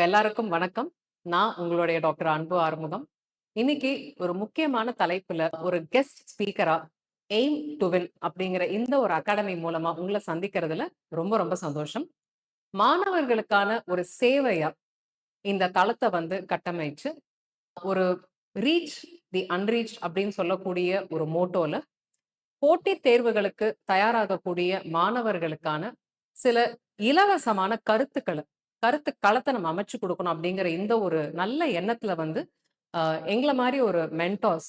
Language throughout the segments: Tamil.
எல்லாருக்கும் வணக்கம். நான் உங்களுடைய டாக்டர் அன்பு ஆறுமுகம். இன்னைக்கு ஒரு முக்கியமான தலைப்புல ஒரு கெஸ்ட் ஸ்பீக்கரா எய்ம் டு வின் அப்படிங்கிற இந்த ஒரு அகாடமி மூலமா உங்களை சந்திக்கிறதுல ரொம்ப ரொம்ப சந்தோஷம். மாணவர்களுக்கான ஒரு சேவையா இந்த தளத்தை வந்து கட்டமைச்சு ஒரு ரீச் தி அன்ரீச் அப்படின்னு சொல்லக்கூடிய ஒரு மோட்டோல போட்டித் தேர்வுகளுக்கு தயாராகக்கூடிய மாணவர்களுக்கான சில இலவசமான கருத்து களத்தை நம்ம அமைச்சு கொடுக்கணும் அப்படிங்கிற இந்த ஒரு நல்ல எண்ணத்துல வந்து எங்கள மாரி ஒரு மென்டார்ஸ்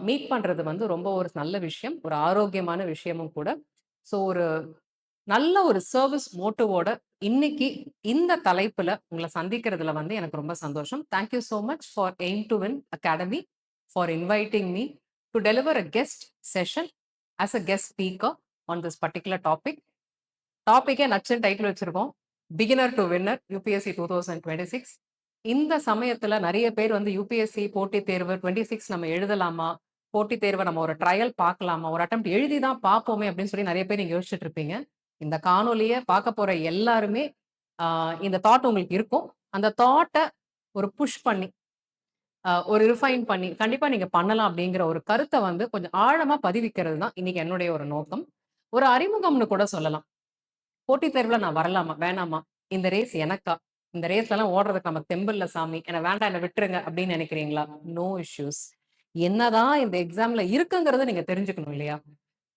மீட் பண்றது வந்து ரொம்ப ஒரு நல்ல விஷயம். ஒரு ஆரோக்கியமான விஷயமும் கூட. ஸோ ஒரு நல்ல ஒரு சர்வீஸ் மோட்டிவோட இன்னைக்கு இந்த தலைப்புல உங்கள சந்திக்கிறதுல வந்து எனக்கு ரொம்ப சந்தோஷம். Thank you so much for Aim to Win Academy for inviting me to deliver a guest session as a guest speaker on this particular topic. டாபிக்கே நச்சுன்னு டைட்டில் வச்சிருக்கோம். Beginner to winner UPSC 2026. இந்த சமயத்துல நிறைய பேர் வந்து யூபிஎஸ்சி போட்டித் தேர்வு 26 நம்ம எழுதலாமா? போட்டித் தேர்வை நம்ம ஒரு ட்ரையல் பார்க்கலாமா? ஒரு அட்டெம்ப்ட் எழுதி தான் பார்ப்போமே அப்படின்னு சொல்லி நிறைய பேர் நீங்க யோசிச்சுட்டு இருப்பீங்க. இந்த காணொலிய பார்க்க போற எல்லாருமே இந்த தாட் உங்களுக்கு இருக்கும். அந்த தாட்ட ஒரு புஷ் பண்ணி ஒரு ரிஃபைன் பண்ணி கண்டிப்பா நீங்க பண்ணலாம் அப்படிங்கிற ஒரு கருத்தை வந்து கொஞ்சம் ஆழமா பதிவிக்கிறது தான் இன்னைக்கு என்னுடைய ஒரு நோக்கம். ஒரு அறிமுகம்னு கூட சொல்லலாம். போட்டித் தேர்வுல நான் வரலாமா? வேணாமா? இந்த ரேஸ் எனக்கா? இந்த ரேஸ்லலாம் ஓடுறதுக்கு நமக்கு தெம்பில்ல சாமி. என்ன வேண்டாம், என்ன விட்டுருங்க அப்படின்னு நினைக்கிறீங்களா? No issues. என்னதான் இந்த எக்ஸாம்ல இருக்குங்கிறத நீங்க தெரிஞ்சுக்கணும் இல்லையா?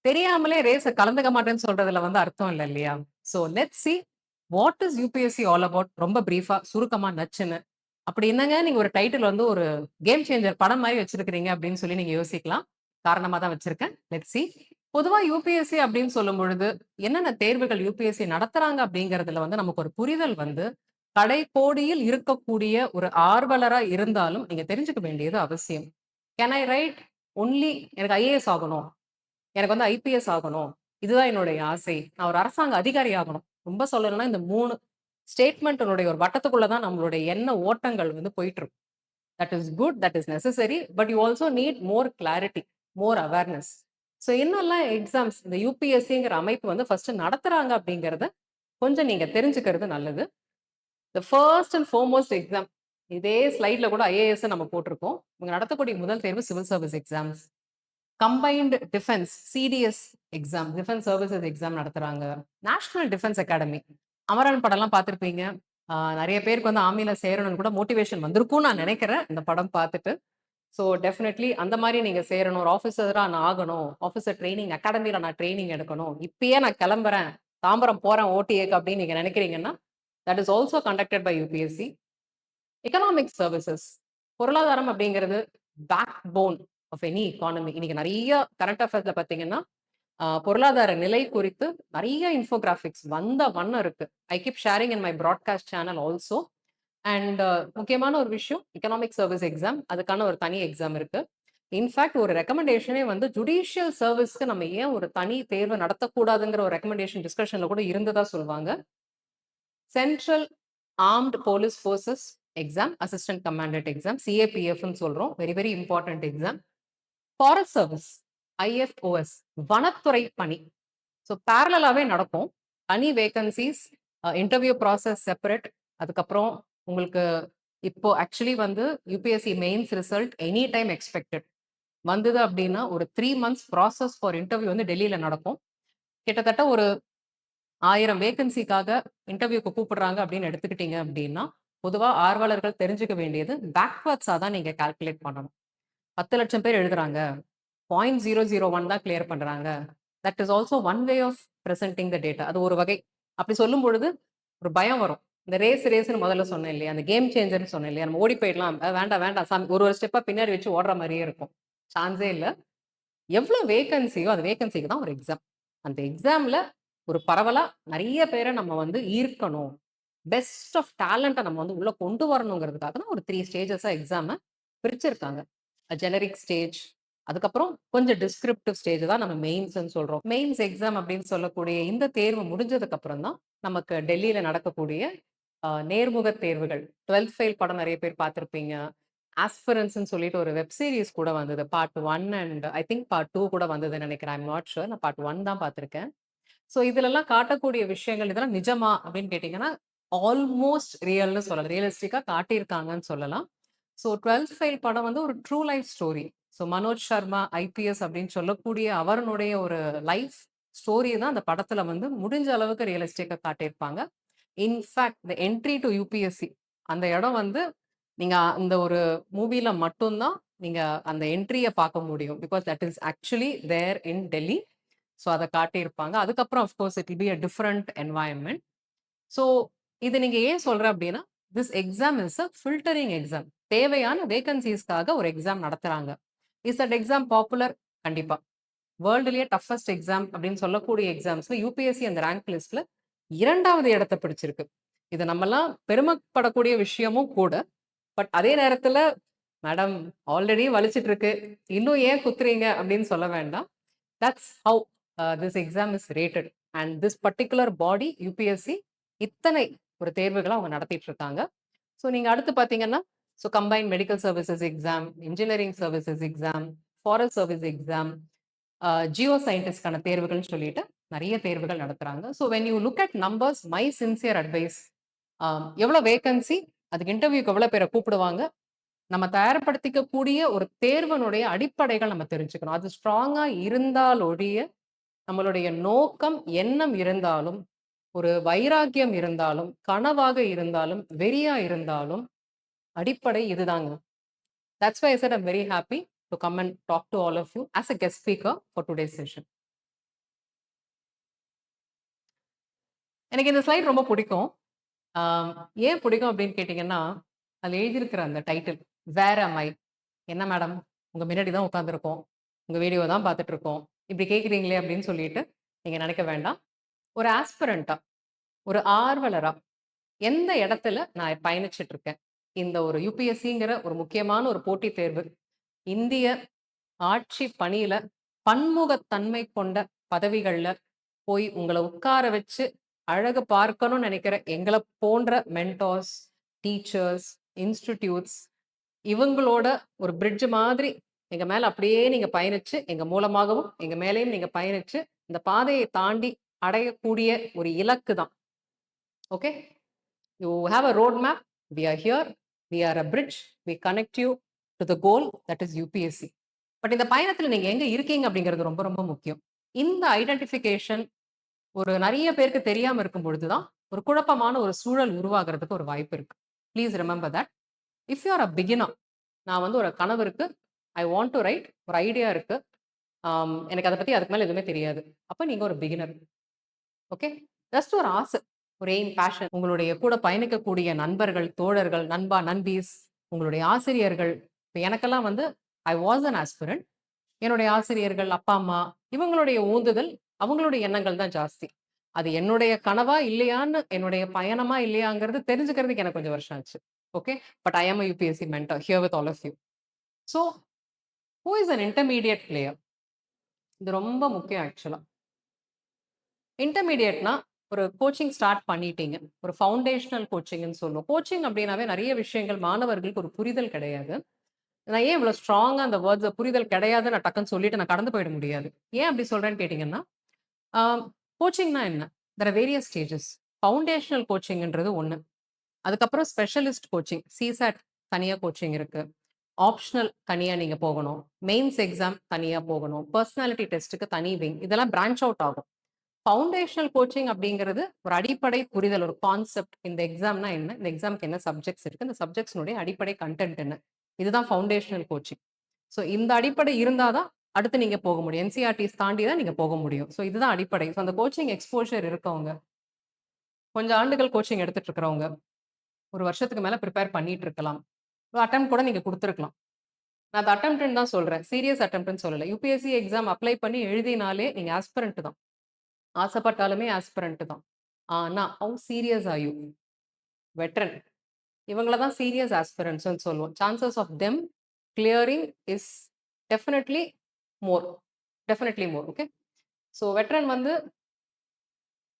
தெரியாமலே ரேஸ கலந்துக்க மாட்டேன்னு சொல்றதுல வந்து அர்த்தம் இல்ல இல்லையா? So let's see what is UPSC all about. ரொம்ப பிரீஃபா, சுருக்கமா, நச்சுன்னு. அப்படி என்னங்க நீங்க ஒரு டைட்டில் வந்து ஒரு கேம் சேஞ்சர் படம் மாதிரி வச்சிருக்கிறீங்க அப்படின்னு சொல்லி நீங்க யோசிக்கலாம். காரணமா தான் வச்சிருக்கேன். Let's see. பொதுவா யுபிஎஸ்சி அப்படின்னு சொல்லும் பொழுது என்னென்ன தேர்வுகள் யுபிஎஸ்சி நடத்துறாங்க அப்படிங்கறதுல வந்து நமக்கு ஒரு புரிதல் வந்து கடைக்கோடியில் இருக்கக்கூடிய ஒரு ஆர்வலரா இருந்தாலும் நீங்க தெரிஞ்சுக்க வேண்டியது அவசியம். கேன் ஐ ரைட் ஒன்லி எனக்கு ஐஏஎஸ் ஆகணும், எனக்கு வந்து ஐபிஎஸ் ஆகணும், இதுதான் என்னுடைய ஆசை, நான் ஒரு அரசாங்க அதிகாரி ஆகணும். ரொம்ப சொல்லணும்னா இந்த 3 ஸ்டேட்மெண்ட்னுடைய ஒரு வட்டத்துக்குள்ள தான் நம்மளுடைய எண்ண ஓட்டங்கள் வந்து போயிட்டு இருக்கும். That is good, that is necessary, but you also need more clarity, more awareness. So என்னெல்லாம் எக்ஸாம்ஸ் இந்த யூபிஎஸ்சிங்கிற அமைப்பு வந்து ஃபர்ஸ்ட் நடத்துறாங்க அப்படிங்கிறத கொஞ்சம் நீங்க தெரிஞ்சுக்கிறது நல்லது. The first and foremost exam, இதே ஸ்லைட்ல கூட ஐஏஎஸ் நம்ம போட்டிருக்கோம். இவங்க நடத்தக்கூடிய முதல் தேர்வு civil service exams. Combined defence CTS exam, defence services exam நடத்துறாங்க. நேஷனல் டிஃபென்ஸ் அகாடமி, அமரன் படம்லாம் பார்த்துருப்பீங்க. நிறைய பேருக்கு வந்து ஆர்மியில சேரணும்னு கூட மோட்டிவேஷன் வந்திருக்கும்னு நான் நினைக்கிறேன் இந்த படம் பார்த்துட்டு. ஸோ டெஃபினெட்லி அந்த மாதிரி நீங்க சேரணும், ஒரு ஆஃபீஸரா நான் ஆகணும், ஆஃபீஸர் ட்ரைனிங் அகாடமியில நான் ட்ரைனிங் எடுக்கணும், இப்பயே நான் கிளம்புறேன், தாம்பரம் போறேன் ஓடிஏக்கு அப்படின்னு நீங்க நினைக்கிறீங்கன்னா that is also conducted by UPSC. Economic services, பொருளாதாரம் அப்படிங்கிறது backbone of any economy. இன்னைக்கு நிறைய கரண்ட் அஃபேர்ஸ்ல பார்த்தீங்கன்னா பொருளாதார நிலை குறித்து நிறைய இன்ஃபோகிராஃபிக்ஸ் வந்த வண்ணம் இருக்கு. I keep sharing in my broadcast channel also. And முக்கியமான ஒரு விஷயம், எக்கனாமிக் சர்வீஸ் எக்ஸாம், அதுக்கான ஒரு தனி எக்ஸாம் இருக்கு. இன்ஃபேக்ட் ஒரு ரெக்கமெண்டேஷனே வந்து ஜுடிஷியல் சர்வீஸ்க்கு நம்ம ஏன் ஒரு தனி தேர்வு நடத்தக்கூடாதுங்கிற ஒரு ரெக்கமெண்டேஷன் டிஸ்கஷன்ல கூட இருந்ததா சொல்லுவாங்க. Central armed police forces exam, assistant commandant exam, சிஏபிஎஃப்னு சொல்றோம். Very very important exam. Forest service, IFOS, வனத்துறை பணி. ஸோ பேரலாவே நடக்கும். தனி வேகன்சிஸ், இன்டர்வியூ ப்ராசஸ் செப்பரேட். அதுக்கப்புறம் உங்களுக்கு இப்போ ஆக்சுவலி வந்து UPSC mains result any time expected வந்தது அப்படின்னா ஒரு 3 months ப்ராசஸ் ஃபார் இன்டர்வியூ வந்து டெல்லியில நடக்கும். கிட்டத்தட்ட ஒரு 1000 வேகன்சிக்காக இன்டர்வியூக்கு கூப்பிடுறாங்க அப்படின்னு எடுத்துக்கிட்டீங்க அப்படின்னா பொதுவா ஆர்வலர்கள் தெரிஞ்சுக்க வேண்டியது பேக்வர்ட்ஸா தான் நீங்க கால்குலேட் பண்ணணும். 10 லட்சம் பேர் எழுதுறாங்க, 0.001 தான் கிளியர் பண்றாங்க. That is also one way of presenting the data. அது ஒரு வகை. அப்படி சொல்லும் பொழுது ஒரு பயம் வரும். இந்த ரேஸ்ன்னு முதல்ல சொன்னேன் இல்லையா, அந்த கேம் சேஞ்சர்னு சொன்னேன் இல்லையா, நம்ம ஓடி போயிடலாம், வேண்டாம் வேண்டாம் சாமி, ஒரு ஒரு ஸ்டெப்பா பின்னாடி வச்சு ஓடுற மாதிரியே இருக்கும். சான்ஸே இல்லை. எவ்வளவு வேகன்சியோ அந்த வேகன்சிக்கு தான் ஒரு எக்ஸாம். அந்த எக்ஸாம்ல ஒரு பரவலா நிறைய பேரை நம்ம வந்து ஈர்க்கணும், பெஸ்ட் ஆஃப் டேலண்ட்டை நம்ம வந்து உள்ள கொண்டு வரணுங்கிறதுக்காக தான் ஒரு 3 ஸ்டேஜஸா எக்ஸாமை பிரிச்சிருக்காங்க. ஜெனரிக் ஸ்டேஜ், அதுக்கப்புறம் கொஞ்சம் டிஸ்கிரிப்டிவ் ஸ்டேஜ் தான் நம்ம மெயின்ஸ்ன்னு சொல்றோம். மெயின்ஸ் எக்ஸாம் அப்படின்னு சொல்லக்கூடிய இந்த தேர்வு முடிஞ்சதுக்கு அப்புறம் தான் நமக்கு டெல்லியில நடக்கக்கூடிய நேர்முக தேர்வுகள். 12th ஃபெயில் படம் நிறைய பேர் பார்த்திருப்பீங்க. ஆஸ்பிரன்ஸ்ன்னு சொல்லிட்டு ஒரு வெப் சீரிஸ் கூட வந்தது. Part 1 and I think part 2 கூட வந்ததுன்னு நினைக்கிறேன். I'm not sure. நான் பார்ட் 1 தான் பார்த்திருக்கேன். ஸோ இதுலலாம் காட்டக்கூடிய விஷயங்கள் இதெல்லாம் நிஜமா அப்படின்னு கேட்டீங்கன்னா ஆல்மோஸ்ட் ரியல்னு சொல்லலாம். ரியலிஸ்டிக்கா காட்டியிருக்காங்கன்னு சொல்லலாம். ஸோ 12த் ஃபெயில் படம் வந்து ஒரு true life story. So Manoj Sharma IPS அப்படின்னு சொல்லக்கூடிய அவருடைய ஒரு லைஃப் ஸ்டோரி தான் அந்த படத்துல வந்து முடிஞ்ச அளவுக்கு ரியலிஸ்டிக்கா காட்டியிருப்பாங்க. In fact the entry to UPSC அந்த இடம் வந்து நீங்க அந்த ஒரு மூவில மட்டும் தான் நீங்க அந்த என்ட்ரிய பார்க்க முடியும். Because that is actually there in Delhi. So அத காட்டியிருப்பாங்க. அதுக்கப்புறம் of course it will be a different environment. So இது நீங்க ஏன் சொல்றேன் அப்படின்னா, this exam is a filtering exam. தேவையான வேகன்ஸீஸ்க்காக ஒரு எக்ஸாம் நடத்துறாங்க. Is that exam popular? கண்டிப்பா. வேர்ல்டுலயே டஃபஸ்ட் எக்ஸாம் அப்படின்னு சொல்லக்கூடிய எக்ஸாம்ஸ்ல யுபிஎஸ்சி அந்த ரேங்க் லிஸ்ட்ல 2வது இடத்த பிடிச்சிருக்கு. இது நம்மலாம் பெருமைப்படக்கூடிய விஷயமும் கூட. பட் அதே நேரத்துல, மேடம் ஆல்ரெடி வலிச்சிட்டு இருக்கு. இன்னும் ஏன் குத்துறீங்க அப்படின்னு சொல்ல வேண்டாம். That's how this exam is rated. And this particular body UPSC இத்தனை ஒரு தேர்வுகளை அவங்க நடத்திட்டு இருக்காங்க. ஸோ நீங்க அடுத்து பார்த்தீங்கன்னா, so combined medical services exam, engineering services exam, forest service exam, geo சயின்டிஸ்ட்கான தேர்வுகள்னு சொல்லிட்டு நிறைய தேர்வுகள் நடத்துறாங்க. So when you look at numbers, my sincere advice, எவ்வளோ வேகன்சி, அதுக்கு இன்டர்வியூக்கு எவ்வளோ பேரை கூப்பிடுவாங்க, நம்ம தயார்படுத்திக்கக்கூடிய ஒரு தேர்வனுடைய அடிப்படைகள் நம்ம தெரிஞ்சுக்கணும். அது ஸ்ட்ராங்கா இருந்தால் ஒழிய, நம்மளுடைய நோக்கம், எண்ணம் இருந்தாலும், ஒரு வைராக்கியம் இருந்தாலும், கனவாக இருந்தாலும், வெறியா இருந்தாலும், அடிப்படை இதுதாங்க. That's why I said I'm very happy to come and talk to all of you as a guest speaker for today's session. எனக்கு இந்த ஸ்லைட் ரொம்ப பிடிக்கும். ஆம், ஏன் பிடிக்கும் அப்படின்னு கேட்டீங்கன்னா, அதுல எழுதியிருக்கிற அந்த டைட்டில், "வேர் அம் ஐ?" என்ன மேடம், உங்க முன்னாடி தான் உட்காந்துருக்கோம். உங்க வீடியோ தான் பார்த்துட்டு இருக்கோம். இப்படி கேட்குறீங்களே அப்படின்னு சொல்லிட்டு நீங்க நினைக்க வேண்டாம். ஒரு ஆஸ்பிரண்டா, ஒரு ஆர்வலரா, எந்த இடத்துல நான் பயணிச்சுட்டு இருக்கேன்? இந்த ஒரு யுபிஎஸ்சிங்கிற ஒரு முக்கியமான ஒரு போட்டித் தேர்வு, இந்திய ஆட்சி பணியில பன்முகத்தன்மை கொண்ட பதவிகள்ல போய் உங்கள உட்கார வச்சு அழகு பார்க்கணும்னு நினைக்கிற எங்கள போன்ற மென்டார்ஸ், டீச்சர்ஸ், இன்ஸ்டிடியூட்ஸ் இவங்களோட ஒரு பிரிட்ஜ் மாதிரி எங்க மேல அப்படியே நீங்க பயணிச்சு, எங்க மூலமாகவும், எங்க மேலேயும் நீங்க பயணிச்சு, இந்த பாதையை தாண்டி அடையக்கூடிய ஒரு இலக்கு தான். Okay? You have a road map. We are here. We are a bridge. We connect you to the goal that is UPSC. But இந்த பயணத்துல நீங்க எங்க இருக்கீங்க அப்படிங்கிறது ரொம்ப ரொம்ப முக்கியம். இந்த ஐடென்டிஃபிகேஷன் ஒரு நெறைய பேருக்கு தெரியாம இருக்கும் பொழுது தான், ஒரு குழப்பமான ஒரு சூழல் உருவாகுறதுக்கு ஒரு வாய்ப்பு இருக்கு. Please remember that. If you are a beginner, நான் வந்து ஒரு கனவு இருக்கு. I want to write. ஒரு ஐடியா இருக்கு. எனக்கு அத பத்தி அதுக்கு மேல எதுவுமே தெரியாது. அப்ப நீங்க ஒரு பிகினர். ஓகே? ஜஸ்ட் ஒரு ஆசை. ஒரு எய்ம், பேஷன். உங்களுடைய கூட பயணிக்கக்கூடிய நண்பர்கள், தோழர்கள், நண்பா, நண்பீஸ், உங்களுடைய ஆசிரியர்கள். இப்ப எனக்கெல்லாம் வந்து ஐ வாஸ் அன் ஆஸ்பிரண்ட். என்னுடைய ஆசிரியர்கள், அப்பா, அம்மா இவங்களுடைய ஊந்துதல், அவங்களுடைய எண்ணங்கள் தான் ஜாஸ்தி. அது என்னுடைய கனவா இல்லையான்னு, என்னுடைய பயணமா இல்லையாங்கிறது தெரிஞ்சுக்கிறதுக்கு எனக்கு கொஞ்சம் வருஷம் ஆச்சு. Okay. But I am a UPSC mentor here with all of you. So who is an intermediate player? இது ரொம்ப முக்கியம் ஆக்சுவலா. இன்டர்மீடியேட்னா ஒரு கோச்சிங் ஸ்டார்ட் பண்ணிட்டீங்க. ஒரு ஃபவுண்டேஷனல் கோச்சிங்ன்னு சொல்லுவோம். கோச்சிங் அப்படின்னாவே நெறைய விஷயங்கள் மாணவர்களுக்கு ஒரு புரிதல் கிடையாது. நான் ஏன் இவ்வளோ ஸ்ட்ராங்கா அந்த வேர்ட்ஸ புரிதல் கிடையாது நான் டக்குன்னு சொல்லிட்டு நான் கடந்து போயிட முடியாது. ஏன் அப்படி சொல்றேன்னு கேட்டீங்கன்னா, ஆ கோச்சிங்னா என்ன? There are various stages. Foundational கோச்சிங்ன்றது ஒண்ணு. அதுக்கப்புறம் ஸ்பெஷலிஸ்ட் கோச்சிங். சிசாட் தனியா கோச்சிங் இருக்கு. ஆப்ஷனல் தனியா நீங்க போகணும். மெயின்ஸ் எக்ஸாம் தனியா போகணும். பெர்சனாலிட்டி டெஸ்ட்க்கு தனி விங். இதெல்லாம் பிரான்ச் அவுட் ஆகும். ஃபவுண்டேஷனல் கோச்சிங் அப்படிங்கிறது ஒரு அடிப்படை புரிதல், ஒரு கான்செப்ட். இந்த எக்ஸாம்னா என்ன? இந்த எக்ஸாம்க்கு என்ன சப்ஜெக்ட்ஸ் இருக்கு? இந்த சப்ஜெக்ட்ஸ்னுடைய அடிப்படை கன்டென்ட் என்ன? இதுதான் ஃபவுண்டேஷனல் கோச்சிங். ஸோ இந்த அடிப்படை இருந்தா தான் அடுத்து நீங்க போக முடியும். என்சிஆர்டிஸ் தாண்டி தான் நீங்க போக முடியும். ஸோ இதுதான் அடிப்படை. ஸோ அந்த கோச்சிங் எக்ஸ்போஷர் இருக்கவங்க, கொஞ்சம் ஆண்டுகள் கோச்சிங் எடுத்துட்டு இருக்கிறவங்க, ஒரு வருஷத்துக்கு மேல பிரிப்பேர் பண்ணிட்டு இருக்கலாம். ஒரு அட்டெம்ப்ட் கூட நீங்க குடுத்துருக்கலாம். நான் அத அட்டெம்ப்ட்ன்னு தான் சொல்றேன். சீரியஸ் அட்டெம்ப்ட்ன்னு சொல்லல. யுபிஎஸ்சி எக்ஸாம் அப்ளை பண்ணி எழுதினாலே நீங்க ஆஸ்பிரண்ட் தான். ஆசைப்பட்டாலுமே ஆஸ்பிரண்ட் தான். ஆனா, how serious are you? Veteran. இவங்கள தான் சீரியஸ் ஆஸ்பிரண்ட்ஸ்ன்னு சொல்லுவோம். Chances of them clearing is definitely more. Definitely more. Okay. So veteran வந்து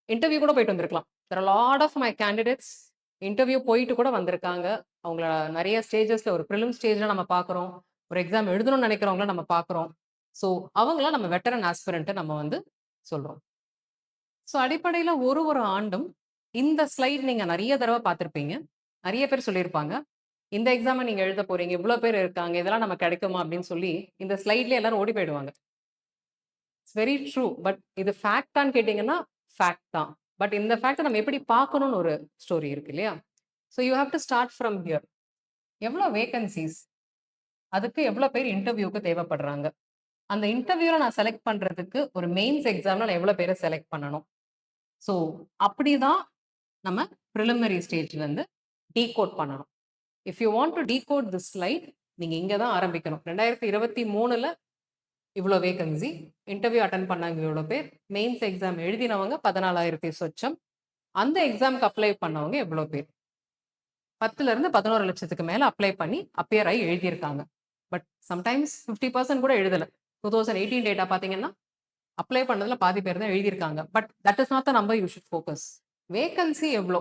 இன்டர்வியூ கூட போயிட்டு வந்திருக்கலாம். There are lot of my candidates interview போயிட்டு கூட வந்திருக்காங்க. அவங்கள நெறைய ஸ்டேஜஸ்ல ஒரு பிரிலிம் ஸ்டேஜ்ல நம்ம பார்க்குறோம். ஒரு எக்ஸாம் எழுதணும்னு நினைக்கிறவங்கள நம்ம பார்க்குறோம். ஸோ அவங்கள நம்ம வெட்டரன் ஆஸ்பிரண்ட் நம்ம வந்து சொல்றோம். ஸோ அடிப்படையில ஒரு ஒரு ஆண்டும் இந்த ஸ்லைட் நீங்க நிறைய தடவை பார்த்திருப்பீங்க. நிறைய பேர் சொல்லியிருப்பாங்க. இந்த எக்ஸாம நீங்க எழுத போறீங்க. இவ்ளோ பேர் இருக்காங்க. இதெல்லாம் நமக்கு கிடைக்குமா? அப்படின்னு சொல்லி இந்த ஸ்லைட்லயே எல்லாரும் ஓடி போயிடுவாங்க. It's very true. பட் இது ஃபேக்ட்டான்னு கேட்டீங்கன்னா, ஃபேக்ட் தான். பட் இந்த ஃபேக்ட்ட நம்ம எப்படி பார்க்கணும்னு ஒரு ஸ்டோரி இருக்கு இல்லையா? So you have to start from here. எவ்ளோ வேக்கன்ஸீஸ்? அதுக்கு எவ்ளோ பேர் இன்டர்வியூக்கு தேவைப்படுறாங்க? அந்த இன்டர்வியூல நான் செலக்ட் பண்றதுக்கு ஒரு மெயின்ஸ் எக்ஸாம்ல நான் எவ்ளோ பேர செலக்ட் பண்ணணும்? ஸோ அப்படிதான் நம்ம பிரிலிமினரி ஸ்டேஜ்லேருந்து டீகோட் பண்ணணும். If you want to decode this slide, நீங்க இங்க தான் ஆரம்பிக்கணும். 2023ல இவ்ளோ வேகன்சி, இன்டர்வியூ அட்டெண்ட் பண்ணாங்க இவ்ளோ பேர், மெயின்ஸ் எக்ஸாம் எழுதினவங்க 14,000 சொச்சம். அந்த எக்ஸாம்க்கு அப்ளை பண்ணவங்க எவ்ளோ பேர்? 10லருந்து 11 லட்சத்துக்கு மேல அப்ளை பண்ணி அப்பியர் ஆகி எழுதியிருக்காங்க. பட் சம்டைம்ஸ் 50% கூட எழுதல. 2018 டேட்டா பார்த்தீங்கன்னா, அப்ளை பண்ணதுல பாதி பேர் தான் எழுதியிருக்காங்க. But that is not the number you should focus. Vacancy எவ்ளோ?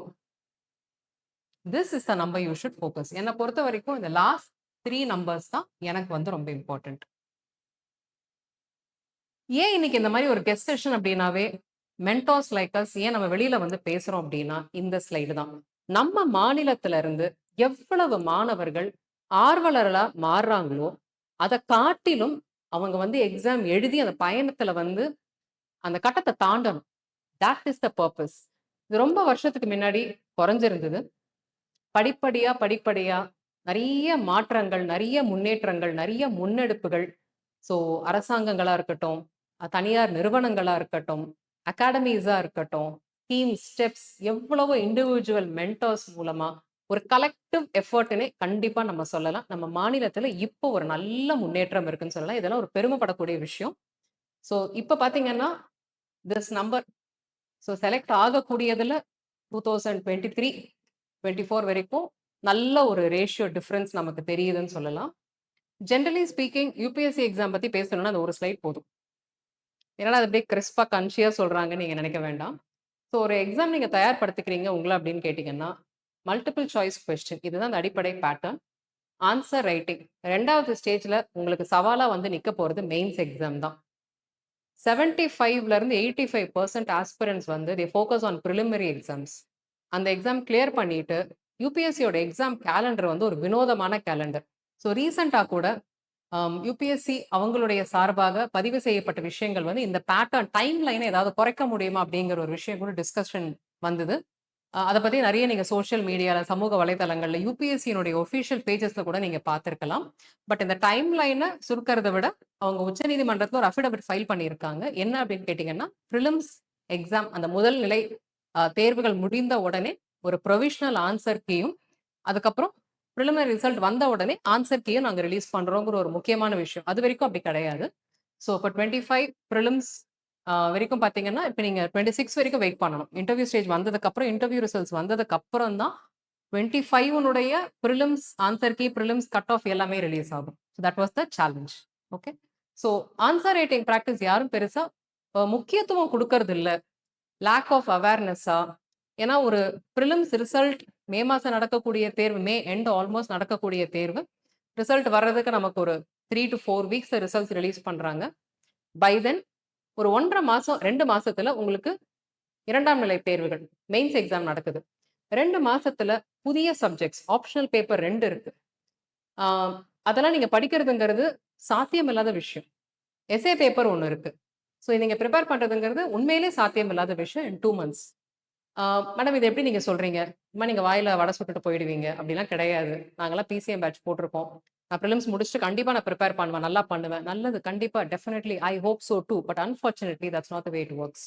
This is the number you should focus. என்ன பொறுத்த வரைக்கும் இந்த லாஸ்ட் 3 நம்பர்ஸ் தான் எனக்கு வந்து ரொம்ப இம்பார்ட்டன்ட். ஏன் இன்னைக்கு இந்த மாதிரி ஒரு கெஸ்ட் செஷன் அப்படின்னாவே மென்டார்ஸ் லைக் அஸ் ஏன் நம்ம வெளியில வந்து பேசுறோம் அப்படின்னா இந்த ஸ்லைடு தான். நம்ம மாநிலத்தில இருந்து எவ்வளவு மாணவர்கள் ஆர்வலர்களா மாறுறாங்களோ, அதை காட்டிலும் அவங்க வந்து எக்ஸாம் எழுதி அந்த பயணத்துல வந்து அந்த கட்டத்தை தாண்டணும். That is the purpose. இது ரொம்ப வருஷத்துக்கு முன்னாடி குறைஞ்சிருந்தது. படிப்படியா படிப்படியா நிறைய மாற்றங்கள், நிறைய முன்னேற்றங்கள், நிறைய முன்னெடுப்புகள். ஸோ அரசாங்கங்களா இருக்கட்டும், தனியார் நிறுவனங்களா இருக்கட்டும், அகாடமிஸா இருக்கட்டும், டீம் ஸ்டெப்ஸ் எவ்வளவோ இண்டிவிஜுவல் மென்டர்ஸ் மூலமா ஒரு கலெக்டிவ் எஃபர்ட்னே கண்டிப்பா நம்ம சொல்லலாம். நம்ம மாநிலத்துல இப்போ ஒரு நல்ல முன்னேற்றம் இருக்குன்னு சொல்லலாம். இதெல்லாம் ஒரு பெருமைப்படக்கூடிய விஷயம். ஸோ இப்ப பாத்தீங்கன்னா திஸ் நம்பர் ஸோ செலக்ட் ஆகக்கூடியதுல 2023, 24 வரைக்கும் நல்ல ஒரு ரேஷியோ டிஃபரன்ஸ் நமக்கு தெரியுதுன்னு சொல்லலாம். ஜென்ரலி ஸ்பீக்கிங் யூபிஎஸ்சி எக்ஸாம் பத்தி பேசணும்னா அந்த ஒரு ஸ்லைட் போதும். ஏன்னா அது அப்படியே கிறிஸ்பா கன்ஷியா சொல்றாங்கன்னு நீங்க நினைக்க வேண்டாம். ஸோ ஒரு எக்ஸாம் நீங்க தயார்படுத்திக்கிறீங்க உங்களை அப்படின்னு கேட்டீங்கன்னா, மல்டிபிள் சாய்ஸ் கொஸ்டின் இதுதான் அந்த அடிப்படை பேட்டர்ன். ஆன்சர் ரைட்டிங் 2வது ஸ்டேஜ்ல உங்களுக்கு சவாலா வந்து நிக்க போறது மெயின்ஸ் எக்ஸாம் தான். 75ல இருந்து 85% ஆஸ்பிரன்ஸ் வந்து தே ஃபோக்கஸ் ஆன் பிரிலிமினரி எக்ஸாம்ஸ். அந்த எக்ஸாம் கிளியர் பண்ணிட்டு யூபிஎஸ்சியோட எக்ஸாம் கேலண்டர் வந்து ஒரு வினோதமான கேலண்டர். ஸோ ரீசெண்டா கூட யூபிஎஸ்சி அவங்களுடைய சார்பாக பதிவு செய்யப்பட்ட விஷயங்கள் வந்து இந்த பேட்டர்ன் டைம் லைனை ஏதாவது குறைக்க முடியுமா அப்படிங்கிற ஒரு விஷயம் கூட டிஸ்கஷன் வந்தது. அதை பத்தி நிறைய நீங்க சோஷியல் மீடியால சமூக வலைதளங்கள்ல யூபிஎஸ்சியினுடைய ஒஃபிஷியல் பேஜஸ்ல கூட நீங்க பார்த்திருக்கலாம். பட் இந்த டைம் லைனை சுருக்கிறத விட அவங்க உச்சநீதிமன்றத்தில் ஒரு அஃபிடவிட் ஃபைல் பண்ணியிருக்காங்க. என்ன அப்படின்னு கேட்டீங்கன்னா, பிரிலிம்ஸ் எக்ஸாம் அந்த முதல் நிலை தேர்வுகள் முடிந்த உடனே ஒரு ப்ரொவிஷனல் ஆன்சர் கீயும், அதுக்கப்புறம் பிரிலிமினரி ரிசல்ட் வந்த உடனே ஆன்சர் கீயும் நாங்க ரிலீஸ் பண்றோங்கிற ஒரு முக்கியமான விஷயம். அது வரைக்கும் அப்படி கிடையாது. ஸோ இப்போ 25 பிரிலிம்ஸ் வரைக்கும் பார்த்தீங்கன்னா, இப்போ நீங்க 26 வரைக்கும் வெயிட் பண்ணணும். இன்டர்வியூ ஸ்டேஜ் வந்ததுக்கப்புறம், இன்டர்வியூ ரிசல்ட்ஸ் வந்ததுக்கப்புறம் தான் 25னுடைய prelims answer key, prelims cut off எல்லாமே ரிலீஸ் ஆகும். So that was the challenge. Okay. So answer writing practice யாரும் பெருசா முக்கியத்துவம் குடுக்கறது இல்ல. லேக் ஆஃப் அவேர்னஸா? ஏன்னா ஒரு பிரிலிம்ஸ் ரிசல்ட் மே மாசம் நடக்கக்கூடிய தேர்வு, மே எண்ட் ஆல்மோஸ்ட் நடக்கக்கூடிய தேர்வு. ரிசல்ட் வர்றதுக்கு நமக்கு ஒரு 3 to 4 வீக்ஸ்ல ரிசல்ட்ஸ் ரிலீஸ் பண்றாங்க. பை தென் ஒரு 1 1/2 மாசம், 2 மாசத்துல உங்களுக்கு 2ஆம் நிலை தேர்வுகள், மெயின்ஸ் எக்ஸாம் நடக்குது. 2 மாசத்துல புதிய சப்ஜெக்ட்ஸ், ஆப்ஷனல் பேப்பர் 2 இருக்கு. ஆ அதெல்லாம் நீங்க படிக்கிறதுங்கிறது சாத்தியமில்லாத விஷயம். எஸ்ஏ பேப்பர் 1 இருக்கு. ஸோ நீங்க பிரிப்பேர் பண்றதுங்கிறது உண்மையிலேயே சாத்தியமில்லாத விஷயம் இன் 2 மந்த்ஸ். மேடம் இது எப்படி நீங்க சொல்றீங்க? சும்மா நீங்க வாயில வடை சுட்டுட்டு போயிடுவீங்க. அப்படிலாம் கிடையாது. நாங்கலாம் பிசிஎம் பேட்ச் போட்டிருக்கோம். நான் பிரிலிம்ஸ் முடிச்சுட்டு கண்டிப்பா நான் பிரிப்பேர் பண்ணுவேன். நல்லா பண்ணுவேன். நல்லது கண்டிப்பா definitely I hope so too. But unfortunately that's not the way it works.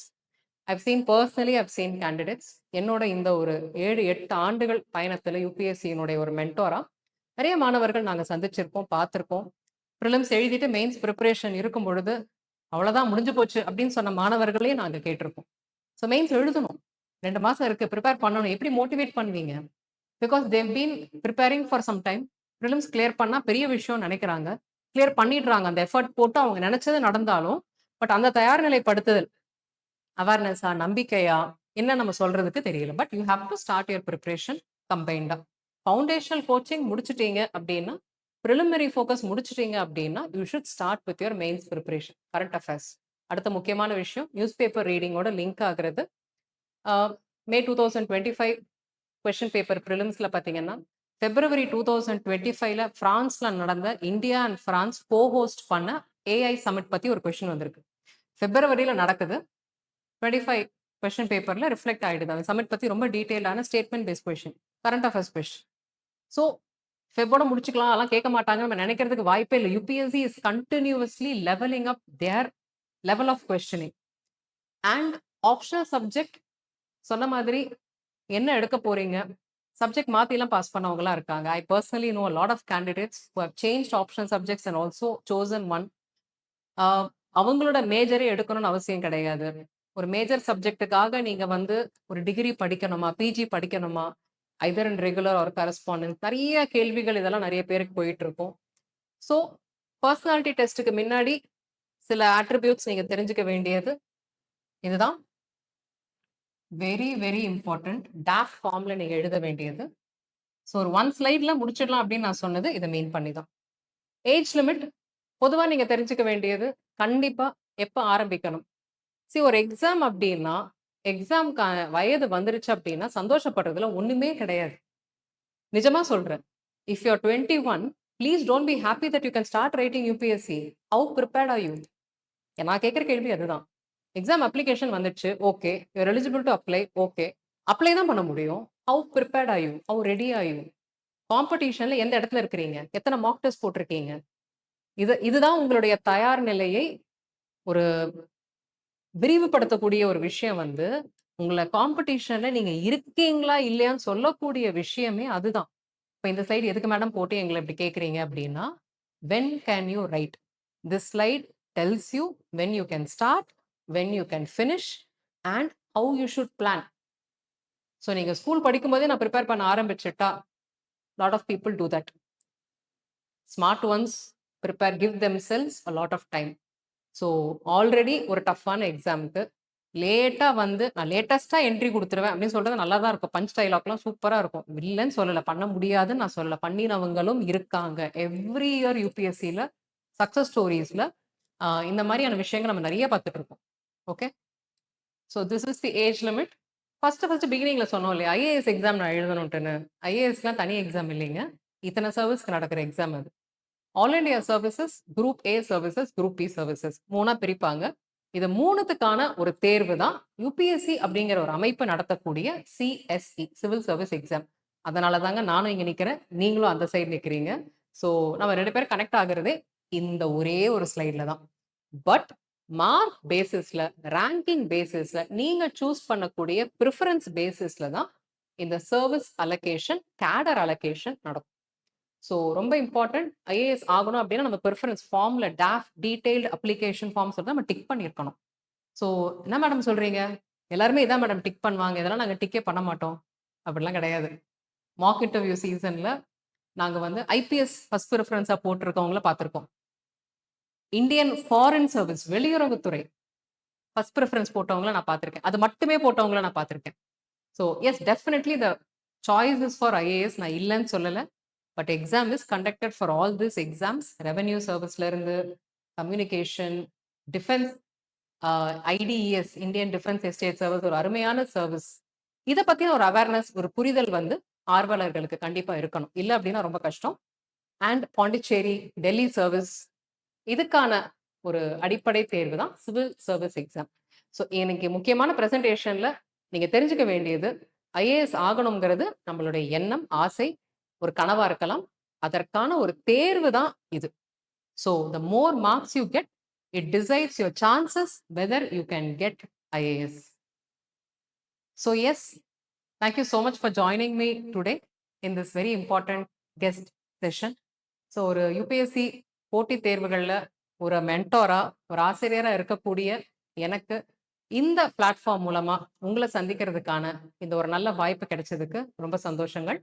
I've seen personally I've seen candidates. என்னோட இந்த ஒரு 7, 8 ஆண்டுகள் பயணத்துல யுபிஎஸ்சியினுடைய ஒரு மென்டாரா நிறைய மாணவர்கள் நாங்க சந்திச்சிருக்கோம், பார்த்திருக்கோம். பிரிலிம்ஸ் எழுதிட்டு மெயின்ஸ் பிரிப்பரேஷன் இருக்கும் பொழுது, அவ்வளோதான் முடிஞ்சு போச்சு அப்படின்னு சொன்ன மாணவர்களையும் நாங்க கேட்டிருக்கோம். ஸோ மெயின்ஸ் எழுதணும். 2 மாசம் இருக்கு. பிரிப்பேர் பண்ணணும். எப்படி மோட்டிவேட் பண்ணுவீங்க? Because they've been preparing for some time. Prelims clear பண்ணா பெரிய விஷயம்னு நினைக்கிறாங்க. கிளியர் பண்ணிடுறாங்க. அந்த எஃபர்ட் போட்டு அவங்க நினைச்சது நடந்தாலும், பட் அந்த தயார் நிலைப்படுத்துதல், அவேர்னஸா, நம்பிக்கையா, என்ன நம்ம சொல்றதுக்கு தெரியல. But you have to start your preparation கம்பைன்டா. ஃபவுண்டேஷனல் கோச்சிங் முடிச்சுட்டீங்க அப்படின்னா, பிரிலிமினரி ஃபோக்கஸ் முடிச்சுட்டீங்க அப்படின்னா, you should start with your mains preparation. Current affairs. அடுத்த முக்கியமான விஷயம் நியூஸ் பேப்பர் ரீடிங்கோட லிங்க் ஆகுறது. மே 2025 கொஸ்டின் பேப்பர் ப்ரிலிம்ஸ்ல பார்த்தீங்கன்னா, பிப்ரவரி 2025ல பிரான்ஸ்ல நடந்த இந்தியா அண்ட் பிரான்ஸ் ஹோஸ்ட் பண்ண ஏஐ சமிட் பத்தி ஒரு கொஸ்டின் வந்திருக்கு. பிப்ரவரியில நடக்குது. 25 கொஸ்டின் பேப்பர்ல ரிஃப்ளெக்ட் ஆயிடுது. அந்த சமிட் பத்தி ரொம்ப டீடைல்டான statement based question, current affairs question. So ஃபெப்போட முடிச்சுக்கலாம், அதெல்லாம் கேட்க மாட்டாங்க நம்ம நினைக்கிறதுக்கு வாய்ப்பே இல்லை. UPSC is continuously levelling up their level of questioning. And optional subject சொன்ன மாதிரி என்ன எடுக்க போறீங்க, சப்ஜெக்ட் மாத்திலாம் பாஸ் பண்ணவங்கலாம் இருக்காங்க. I personally know a lot of candidates who have changed optional subjects and also chosen one. அவங்களோட மேஜரே எடுக்கணும்னு அவசியம் கிடையாது. ஒரு மேஜர் சப்ஜெக்ட்டுக்காக நீங்க வந்து ஒரு டிகிரி படிக்கணுமா, பிஜி படிக்கணுமா, either in regular or correspondence, நிறைய கேள்விகள் இதெல்லாம் நிறைய பேருக்கு போயிட்டு இருக்கும். ஸோ பர்சனாலிட்டி டெஸ்ட்டுக்கு முன்னாடி சில ஆட்ரிபியூட்ஸ் நீங்க தெரிஞ்சுக்க வேண்டியது இதுதான். Very very important. டாஃப் ஃபார்ம்ல நீங்க எழுத வேண்டியது. ஸோ ஒரு 1 ஸ்லைட்ல முடிச்சிடலாம் அப்படின்னு நான் சொன்னது இதை மீன் பண்ணி தான். ஏஜ் லிமிட் பொதுவா நீங்க தெரிஞ்சுக்க வேண்டியது கண்டிப்பா எப்ப ஆரம்பிக்கணும். ஒரு எக்ஸாம் அப்படின்னா, எக்ஸாம்க்கான வயது வந்துருச்சு அப்படின்னா சந்தோஷப்படுறதுல ஒண்ணுமே கிடையாது. நிஜமா சொல்றேன். If you are 21, please don't be happy that you can start writing UPSC. How prepared are you? நான் கேட்குற கேள்வி அதுதான். எக்ஸாம் அப்ளிகேஷன் வந்துடுச்சு, okay. You're eligible to apply, okay. Apply தான் பண்ண முடியும். How prepared are you? How ready are you? காம்படிஷன்ல எந்த இடத்துல இருக்கிறீங்க? எத்தனை மாக் டெஸ்ட் போட்டிருக்கீங்க? இதுதான் உங்களுடைய தயார் நிலையை ஒரு விரிவுபடுத்தக்கூடிய ஒரு விஷயம் வந்து, உங்கள காம்படிஷன்ல நீங்க இருக்கீங்களா இல்லையான்னு சொல்லக்கூடிய விஷயமே அதுதான். இப்ப இந்த ஸ்லைடு எதுக்கு மேடம் போட்டு எங்கள இப்படி கேட்குறீங்க அப்படின்னா, when can you write? This slide tells you when you can start, when you can finish and how you should plan. So நீங்க ஸ்கூல் படிக்கும்போதே நான் ப்ரிப்பேர் பண்ண ஆரம்பிச்சுட்டா, lot of people do that. Smart ones prepare, give themselves a lot of time. So already ஒரு டஃப்பான எக்ஸாமுக்கு லேட்டாக வந்து நான் லேட்டஸ்ட்டாக என்ட்ரி கொடுத்துருவேன் அப்படின்னு சொல்றது நல்லா தான் இருக்கும். பஞ்ச் டைலாக்லாம் சூப்பராக இருக்கும். இல்லைன்னு சொல்லலை, பண்ண முடியாதுன்னு நான் சொல்லலை. பண்ணினவங்களும் இருக்காங்க. எவ்ரி இயர் யூபிஎஸ்சியில் சக்ஸஸ் ஸ்டோரிஸில் இந்த மாதிரியான விஷயங்கள் நம்ம நிறைய பார்த்துட்டு இருக்கோம். Okay, so this is the age limit. First பிகினிங்கில் சொன்னோம் இல்லையா, ஐஏஎஸ் எக்ஸாம் நான் எழுதணுன்ட்டுன்னு. ஐஏஎஸ்லாம் தனி எக்ஸாம் இல்லைங்க, இத்தனை சர்வீஸ்க்கு நடக்கிற எக்ஸாம் அது. All India services, group A services, group B services 3ஆ பிரிப்பாங்க. இது 3த்துக்கான ஒரு தேர்வு தான் யூபிஎஸ்சி அப்படிங்கிற ஒரு அமைப்பு நடத்தக்கூடிய சிஎஸ்இ, சிவில் சர்வீஸ் எக்ஸாம். அதனால தாங்க நானும் இங்க நிக்கிறேன், நீங்களும் அந்த சைடு நிக்கிறீங்க. ஸோ நம்ம 2 பேரும் கனெக்ட் ஆகுறதே இந்த ஒரே ஒரு ஸ்லைட்ல தான். பட் மார்க் பேசிஸ்ல, ரேங்கிங் பேசிஸ்ல, நீங்க சூஸ் பண்ணக்கூடிய ப்ரிஃபரன்ஸ் பேசிஸ்ல தான் இந்த சர்வீஸ் அலோகேஷன், கேடர் அலோகேஷன் நடக்கும். ஸோ ரொம்ப இம்பார்ட்டன்ட். ஐஏஎஸ் ஆகணும் அப்படின்னா நம்ம ப்ரிஃபரன்ஸ் ஃபார்ம்ல டாஃப் டீடைல்டு அப்ளிகேஷன் ஃபார்ம்ஸ் வந்து நம்ம டிக் பண்ணியிருக்கணும். ஸோ என்ன மேடம் சொல்றீங்க, எல்லாருமே இதான் மேடம் டிக் பண்ணுவாங்க, இதெல்லாம் நாங்கள் டிக்கே பண்ண மாட்டோம் அப்படிலாம் கிடையாது. மாக் இன்டர்வியூ சீசன்ல நாங்கள் வந்து ஐபிஎஸ் ஃபர்ஸ்ட் ப்ரிஃபரன்ஸாக போட்டிருக்கவங்கள பார்த்துருக்கோம். இந்தியன் ஃபாரின் சர்வீஸ், வெளியுறவுத்துறை ஃபர்ஸ்ட் ப்ரிஃபரன்ஸ் போட்டவங்கள நான் பார்த்துருக்கேன். அது மட்டுமே போட்டவங்கள நான் பார்த்துருக்கேன். So yes, definitely the choice is for IAS, நான் இல்லைன்னு சொல்லலை. But exam is conducted for all this exams. Revenue சர்வீஸ்ல இருந்து communication, defence, IDES, Indian defence estate service ஒரு அருமையான சர்வீஸ். இதை பத்தின ஒரு அவேர்னஸ், ஒரு புரிதல் வந்து ஆர்வலர்களுக்கு கண்டிப்பா இருக்கணும். இல்லை அப்படின்னா ரொம்ப கஷ்டம். அண்ட் பாண்டிச்சேரி, டெல்லி சர்வீஸ், இதுக்கான ஒரு அடிப்படை தேர்வு தான் சிவில் சர்வீஸ் எக்ஸாம். ஸோ எனக்கு முக்கியமான பிரசன்டேஷன்ல நீங்க தெரிஞ்சுக்க வேண்டியது, ஐஏஎஸ் ஆகணுங்கிறது நம்மளுடைய எண்ணம், ஆசை, ஒரு கனவா இருக்கலாம். அதற்கான ஒரு தேர்வு தான் இது. So the more marks you get, it decides your chances whether you can get IAS. So yes, thank you so much for joining me today in this very important guest session. So ஒரு யூபிஎஸ்சி போட்டித் தேர்வுகளில் ஒரு மென்டாரா, ஒரு ஆசிரியராக இருக்கக்கூடிய எனக்கு இந்த பிளாட்ஃபார்ம் மூலமா உங்களை சந்திக்கிறதுக்கான இந்த ஒரு நல்ல வாய்ப்பு கிடைச்சதுக்கு ரொம்ப சந்தோஷங்கள்.